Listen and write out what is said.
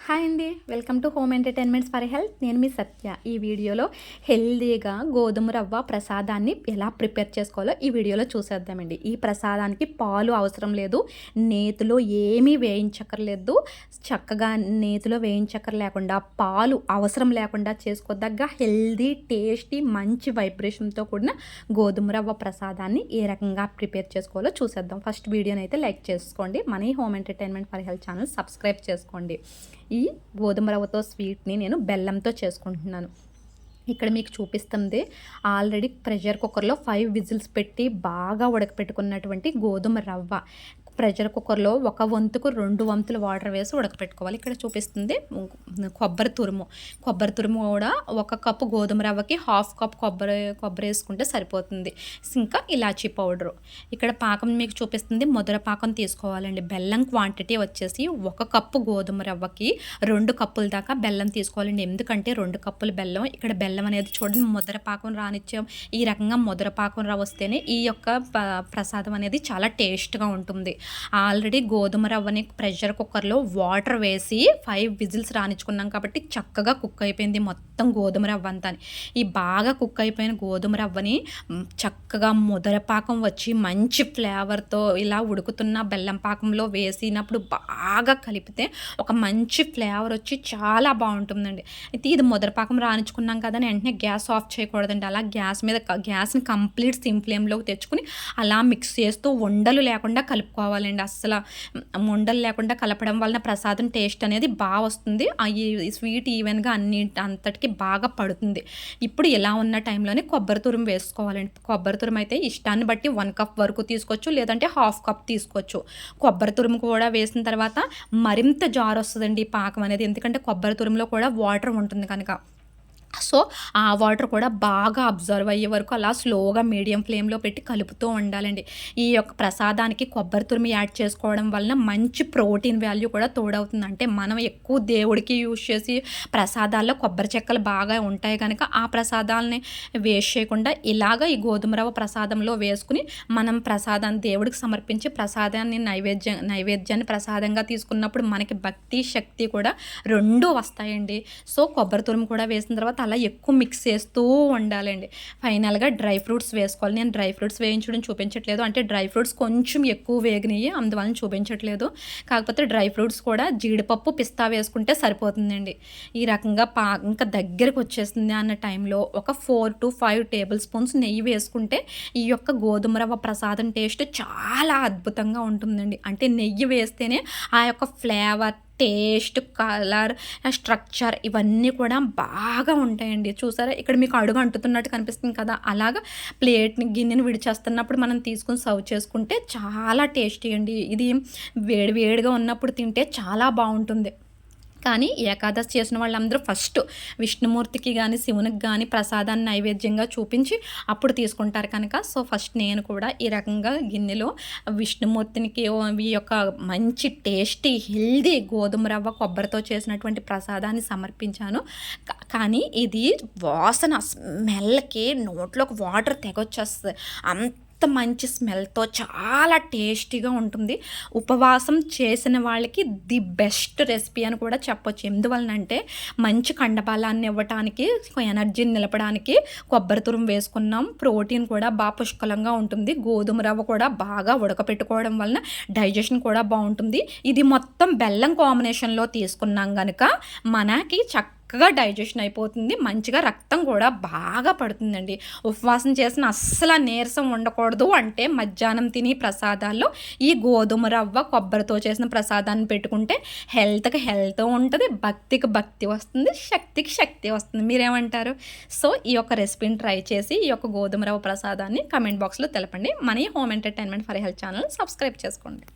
Hi అండి, welcome to home entertainments for health. నేను మీ సత్య. ఈ వీడియోలో హెల్దీగా గోధుమ రవ్వ ప్రసాదాన్ని ఎలా ప్రిపేర్ చేసుకోవాలో ఈ వీడియోలో చూసేద్దామండి. ఈ ప్రసాదానికి పాలు అవసరం లేదు, నేతిలో ఏమీ వేయించక్కర్లేదు. చక్కగా నేతిలో వేయించక్కర్ లేకుండా, పాలు అవసరం లేకుండా చేసుకోదగ్గ హెల్దీ, టేస్టీ, మంచి వైబ్రేషన్తో కూడిన గోధుమ రవ్వ ప్రసాదాన్ని ఏ రకంగా ప్రిపేర్ చేసుకోవాలో చూసేద్దాం. ఫస్ట్ వీడియోని అయితే లైక్ చేసుకోండి. మన ఈ home entertainment for health channel subscribe చేసుకోండి. ఈ గోధుమ రవ్వతో స్వీట్ని నేను బెల్లంతో చేసుకుంటున్నాను. ఇక్కడ మీకు చూపిస్తుంది ఆల్రెడీ ప్రెషర్ కుక్కర్లో 5 విజిల్స్ పెట్టి బాగా ఉడకపెట్టుకున్నటువంటి గోధుమ రవ్వ. ప్రెషర్ కుక్కర్లో 1 వంతుకు 2 వంతులు వాటర్ వేసి ఉడకపెట్టుకోవాలి. ఇక్కడ చూపిస్తుంది కొబ్బరి తురుము కూడా 1 కప్పు గోధుమ రవ్వకి 1/2 కప్ కొబ్బరి వేసుకుంటే సరిపోతుంది. ఇంకా ఇలాచీ పౌడరు. ఇక్కడ పాకం మీకు చూపిస్తుంది ముద్ర పాకం తీసుకోవాలండి. బెల్లం క్వాంటిటీ వచ్చేసి 1 కప్పు గోధుమ రవ్వకి 2 కప్పుల దాకా బెల్లం తీసుకోవాలండి. ఎందుకంటే 2 కప్పుల బెల్లం. ఇక్కడ బెల్లం అనేది చూడండి ముద్ర పాకం రానిచ్చాం. ఈ రకంగా ముద్ర పాకం వస్తేనే ఈ యొక్క ప్రసాదం అనేది చాలా టేస్ట్గా ఉంటుంది. ఆల్రెడీ గోధుమ రవ్వని ప్రెషర్ కుక్కర్లో వాటర్ వేసి 5 విజిల్స్ రానిచ్చుకున్నాం కాబట్టి చక్కగా కుక్ అయిపోయింది మొత్తం గోధుమ రవ్వ అంతా. ఈ బాగా కుక్ అయిపోయిన గోధుమ రవ్వని చక్కగా ముదర పాకం వచ్చి మంచి ఫ్లేవర్తో ఇలా ఉడుకుతున్న బెల్లం పాకంలో వేసినప్పుడు బాగా కలిపితే ఒక మంచి ఫ్లేవర్ వచ్చి చాలా బాగుంటుందండి. అయితే ఇది ముదర పాకం రానిచ్చుకున్నాం కదా అని వెంటనే గ్యాస్ ఆఫ్ చేయకూడదండి. అలా గ్యాస్ని కంప్లీట్ సిమ్ ఫ్లేమ్లోకి తెచ్చుకుని అలా మిక్స్ చేస్తూ ఉండలు లేకుండా కలుపుకోవాలండి. అస్సలు ఉండలు లేకుండా కలపడం వలన ప్రసాదం టేస్ట్ అనేది బాగా వస్తుంది. ఈ స్వీట్ ఈవెన్గా అంతటికి బాగా పడుతుంది. ఇప్పుడు ఇలా ఉన్న టైంలోనే కొబ్బరి తురుము వేసుకోవాలండి. కొబ్బరి తురుము అయితే ఇష్టాన్ని బట్టి 1 కప్ వరకు తీసుకోవచ్చు, లేదంటే 1/2 కప్ తీసుకోవచ్చు. కొబ్బరి తురుము కూడా వేసిన తర్వాత మరింత జారు వస్తుందండి ఈ పాకం అనేది. ఎందుకంటే కొబ్బరి తురుములో కూడా వాటర్ ఉంటుంది కనుక. సో ఆ వాటర్ కూడా బాగా అబ్జర్వ్ అయ్యే వరకు అలా స్లోగా మీడియం ఫ్లేమ్లో పెట్టి కలుపుతూ ఉండాలండి. ఈ యొక్క ప్రసాదానికి కొబ్బరి తురుము యాడ్ చేసుకోవడం వలన మంచి ప్రోటీన్ వాల్యూ కూడా తోడవుతుంది. అంటే మనం ఎక్కువ దేవుడికి యూజ్ చేసి ప్రసాదాల్లో కొబ్బరి చెక్కలు బాగా ఉంటాయి కనుక ఆ ప్రసాదాలని వేస్ట్ చేయకుండా ఇలాగ ఈ గోధుమ రవ్వ ప్రసాదంలో వేసుకుని మనం ప్రసాదాన్ని దేవుడికి సమర్పించి ప్రసాదాన్ని నైవేద్యాన్ని ప్రసాదంగా తీసుకున్నప్పుడు మనకి భక్తి శక్తి కూడా 2 వస్తాయండి. సో కొబ్బరి తురుము కూడా వేసిన తర్వాత అలా ఎక్కువ మిక్స్ చేస్తూ ఉండాలండి. ఫైనల్గా డ్రై ఫ్రూట్స్ వేసుకోవాలి. నేను డ్రై ఫ్రూట్స్ వేయించడం చూపించట్లేదు, అంటే డ్రై ఫ్రూట్స్ కొంచెం ఎక్కువ వేగినాయి అందువలన చూపించట్లేదు. కాకపోతే డ్రై ఫ్రూట్స్ కూడా జీడిపప్పు, పిస్తా వేసుకుంటే సరిపోతుందండి. ఈ రకంగా ఇంకా దగ్గరకు వచ్చేస్తుంది అన్న టైంలో ఒక 4 to 5 టేబుల్ స్పూన్స్ నెయ్యి వేసుకుంటే ఈ యొక్క గోధుమ రవ్వ ప్రసాదం టేస్ట్ చాలా అద్భుతంగా ఉంటుందండి. అంటే నెయ్యి వేస్తేనే ఆ యొక్క ఫ్లేవర్, టేస్ట్, కలర్, స్ట్రక్చర్ ఇవన్నీ కూడా బాగా ఉంటాయండి. చూసారా ఇక్కడ మీకు అడుగు అంటుతున్నట్టు కనిపిస్తుంది కదా, అలాగా గిన్నెని విడిచేస్తున్నప్పుడు మనం తీసుకుని సర్వ్ చేసుకుంటే చాలా టేస్టీ అండి. ఇది వేడిగా ఉన్నప్పుడు తింటే చాలా బాగుంటుంది. కానీ ఏకాదశి చేసిన వాళ్ళందరూ ఫస్ట్ విష్ణుమూర్తికి కానీ శివునికి కానీ ప్రసాదాన్ని నైవేద్యంగా చూపించి అప్పుడు తీసుకుంటారు కనుక సో ఫస్ట్ నేను కూడా ఈ రకంగా గిన్నెలో విష్ణుమూర్తికి ఈ యొక్క మంచి టేస్టీ హెల్దీ గోధుమ రవ్వ కొబ్బరితో చేసినటువంటి ప్రసాదాన్ని సమర్పించాను. కానీ ఇది వాసన స్మెల్కి నోట్లోకి వాటర్ తెగొచ్చేస్తుంది. మంచి స్మెల్తో చాలా టేస్టీగా ఉంటుంది. ఉపవాసం చేసిన వాళ్ళకి ది బెస్ట్ రెసిపీ అని కూడా చెప్పొచ్చు. ఎందువలనంటే మంచి కండబలాన్ని ఇవ్వటానికి, ఎనర్జీని నిలపడానికి కొబ్బరి తురుము వేసుకున్నాం. ప్రోటీన్ కూడా బాగా పుష్కలంగా ఉంటుంది. గోధుమ రవ్వ కూడా బాగా ఉడకపెట్టుకోవడం వలన డైజెషన్ కూడా బాగుంటుంది. ఇది మొత్తం బెల్లం కాంబినేషన్లో తీసుకున్నాం కనుక మనకి చక్కగా డైజెషన్ అయిపోతుంది. మంచిగా రక్తం కూడా బాగా పడుతుందండి. ఉపవాసం చేసిన అస్సలు నీరసం ఉండకూడదు అంటే మధ్యాహ్నం తిని ప్రసాదాల్లో ఈ గోధుమ రవ్వ కొబ్బరితో చేసిన ప్రసాదాన్ని పెట్టుకుంటే హెల్త్కి హెల్త్ ఉంటుంది, భక్తికి భక్తి వస్తుంది, శక్తికి శక్తి వస్తుంది. మీరేమంటారు? సో ఈ యొక్క రెసిపీని ట్రై చేసి ఈ యొక్క గోధుమ రవ్వ ప్రసాదాన్ని కమెంట్ బాక్స్లో తెలపండి. మన home entertainment for health channel subscribe చేసుకోండి.